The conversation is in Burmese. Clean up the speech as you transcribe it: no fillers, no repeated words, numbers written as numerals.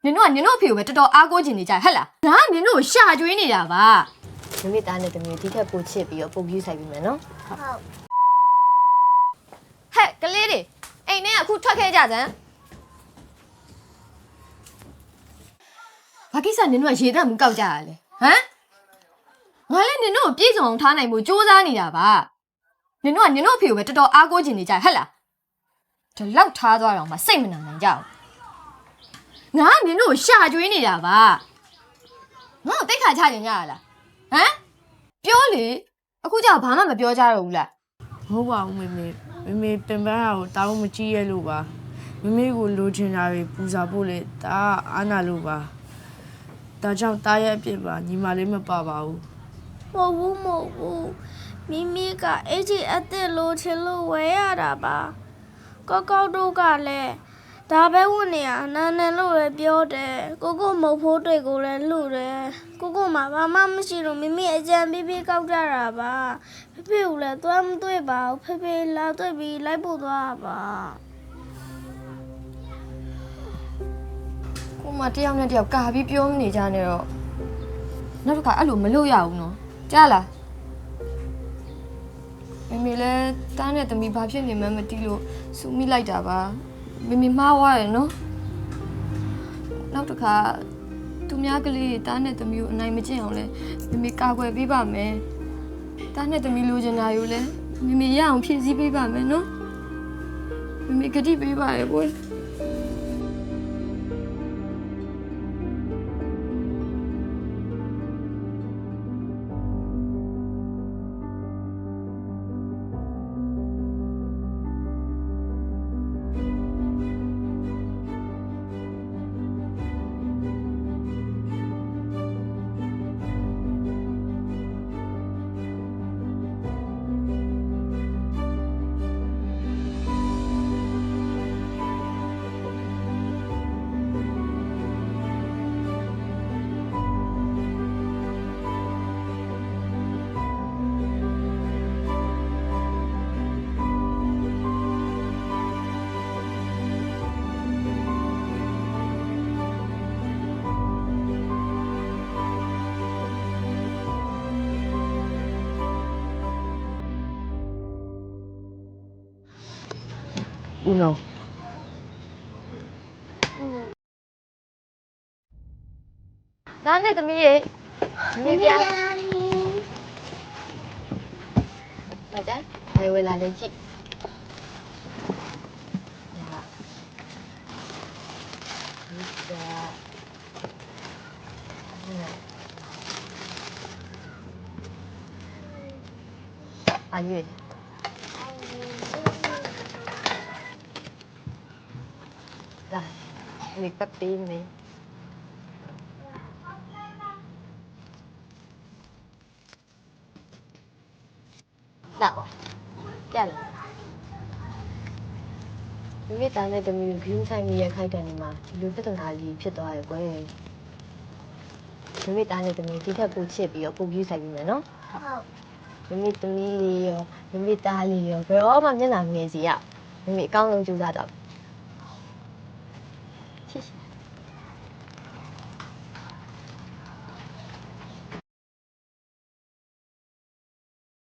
နင်တို့ကနင်တို့အဖေကိုပဲတော်တော်အားကိုးချင်နေကြဟဲ့လားငါကနင်တို့ကိုရှာကျွေးနေတာပါမမေသားနဲ့တမီးဒီထက်ပိုချစ်ပြီးတော့ပုံပြူးဆိုင်ပြီးမယ်နော်ဟုတ်ဟဲ့ကလေးတွေအိမ်ထဲကအခုထွက်ခဲ့ကြစမ်းဘာကိစ္စနင်တို့ကရေတက်မှုကောက်ကြရလဲဟမ်ငါလည်းနင်တို့ကိုပြေးစုံအောင်ထားနိုင်ဖို့စူးစမ်းနေတာပါနင်တို့ကနင်တို့အဖေကိုပဲတော်တော်အားကိုးချင်နေကြဟဲ့လားဒီလောက်ထားသွားတော့မှစိတ်မနာနိုင်ကြဘူးငါကနင်တို့ကိုရှာကျွေးနေတာပါငါ့ကိုတိတ်ခါချနေကြရလားဟမ်ပြောလေအခုကျဘာမှမပြောကြတော့ဘူးလားမဟုတ်ပါဘူးမေမေပင်ပန်းဟာကိုတောင်းမကြည့်ရလို့ပါမေမေကိုလိုချင်တာတွေပူဇော်ဖို့လေဒါအားနာလို့ပါဒါကြောင့်တားရဲ့အဖြစ်ပါညီမလေးမပါပါဘူးမဟုတ်ဘူးမိမိကအဲ့ဒီအသက်လိုချင်လို့ဝဲရတာပါကောက်တို့ကလည်းဒါပဲဝင်နေရနာနန်လို့လည်းပြောတယ်ကိုမုတ်ဖိုးတွေကိုလည်းလှူတယ်ကိုမှဘာမှမရှိလို့မိမိအကြံပြီးကောက်ကြတာပါဖေကိုလည်းသွားမတွေ့ပါဘူးဖေလာတွေ့ပြီးလိုက်ပို့သွားပါကိုမတယောက်နဲ့တယောက်ကာပြီးပြောနေကြနေတော့နောက်တစ်ခါအဲ့လိုမလုပ်ရဘူးနော်ကြားလားမမေလည်းတားနဲ့တမီဘာဖြစ်နေမှန်းမသိလို့စူမိလိုက်တာပါမမေမှားသွားရယ်နော်နောက်တစ်ခါသူများကလေးတားနဲ့တမီကိုအနိုင်မကျင့်အောင်လဲမမေကာကွယ်ပေးပါမယ်တားနဲ့တမီလိုချင်တာယူလဲမမေရအောင်ဖြည့်ဆည်းပေးပါမယ်နော်မမေဂတိပေးပါရဲ့ဘွယ်ဦးနောတားနဲ့တမီရေမမေပြမကြဘယ်ဝလာလဲကြည့်阿月，来，你不比你。嗱，ရလားမိမိသားနဲ့တမီးဂရင်းဆိုင်မီရခိုက်တယ်နေမှာဒီလိုပြဿနာကြီးဖြစ်သွားရယ်ကွယ်မိမိသားနဲ့တမီးဒီထက်ပိုချစ်ပြီးတော့ပုံပြူးဆိုင်ပြီးမယ်နော်ဟုတ်မိမိတမီးလေးရောမိမိသားလေးရောဘယ်တော့မှမျက်နှာငယ်စီရမိမိအကောင်းဆုံးကြိုးစားတော့